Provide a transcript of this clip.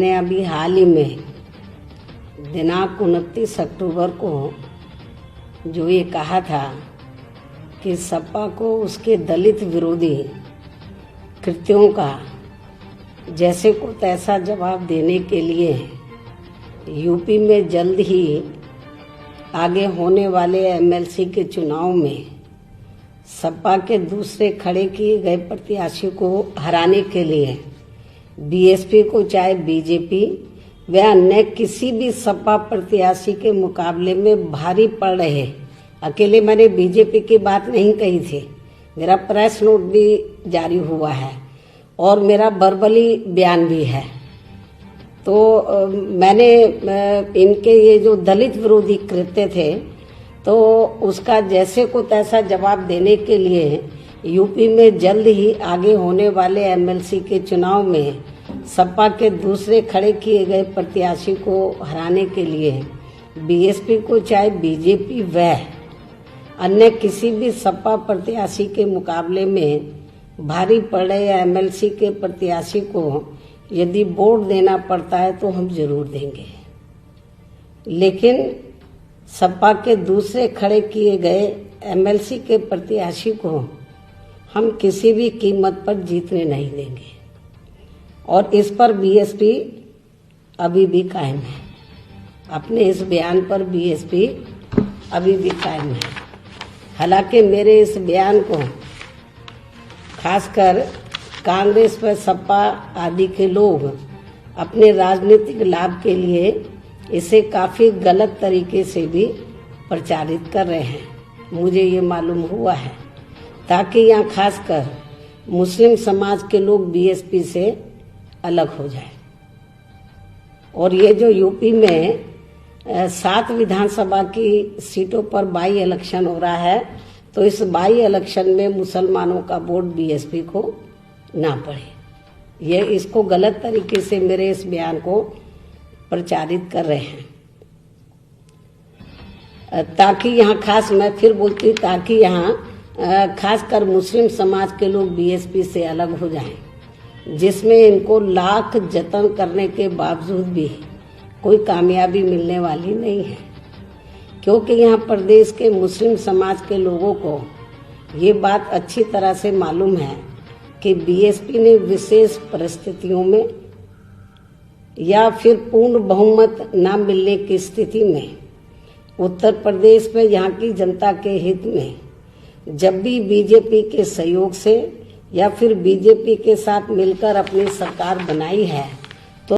ने अभी हाल ही में दिनांक 29 अक्टूबर को जो ये कहा था कि सपा को उसके दलित विरोधी कृत्यों का जैसे को तैसा जवाब देने के लिए यूपी में जल्द ही आगे होने वाले एमएलसी के चुनाव में सपा के दूसरे खड़े किए गए प्रत्याशी को हराने के लिए बीएसपी को चाहे बीजेपी व अन्य किसी भी सपा प्रत्याशी के मुकाबले में भारी पड़ रहे। अकेले मैंने बीजेपी की बात नहीं कही थी, मेरा प्रेस नोट भी जारी हुआ है और मेरा वर्बली बयान भी है। तो मैंने इनके ये जो दलित विरोधी कृत्य थे तो उसका जैसे को तैसा जवाब देने के लिए यूपी में जल्द ही आगे होने वाले एमएलसी के चुनाव में सपा के दूसरे खड़े किए गए प्रत्याशी को हराने के लिए बीएसपी को चाहे बीजेपी व अन्य किसी भी सपा प्रत्याशी के मुकाबले में भारी पड़ रहे एमएलसी के प्रत्याशी को यदि वोट देना पड़ता है तो हम जरूर देंगे, लेकिन सपा के दूसरे खड़े किए गए एमएलसी के प्रत्याशी को हम किसी भी कीमत पर जीतने नहीं देंगे और इस पर बीएसपी अभी भी कायम है। अपने इस बयान पर बीएसपी अभी भी कायम है। हालांकि मेरे इस बयान को खासकर कांग्रेस व सपा आदि के लोग अपने राजनीतिक लाभ के लिए इसे काफी गलत तरीके से भी प्रचारित कर रहे हैं, मुझे ये मालूम हुआ है, ताकि यहाँ खासकर मुस्लिम समाज के लोग बीएसपी से अलग हो जाए। और ये जो यूपी में 7 विधानसभा की सीटों पर बाई इलेक्शन हो रहा है, तो इस बाई इलेक्शन में मुसलमानों का वोट बीएसपी को ना पड़े, ये इसको गलत तरीके से मेरे इस बयान को प्रचारित कर रहे हैं, ताकि यहाँ खास मैं फिर बोलती ताकि यहाँ खासकर मुस्लिम समाज के लोग बीएसपी से अलग हो जाएं, जिसमें इनको लाख जतन करने के बावजूद भी कोई कामयाबी मिलने वाली नहीं है, क्योंकि यहाँ प्रदेश के मुस्लिम समाज के लोगों को ये बात अच्छी तरह से मालूम है कि बीएसपी ने विशेष परिस्थितियों में या फिर पूर्ण बहुमत न मिलने की स्थिति में उत्तर प्रदेश में यहाँ की जनता के हित में जब भी बीजेपी के सहयोग से या फिर बीजेपी के साथ मिलकर अपनी सरकार बनाई है,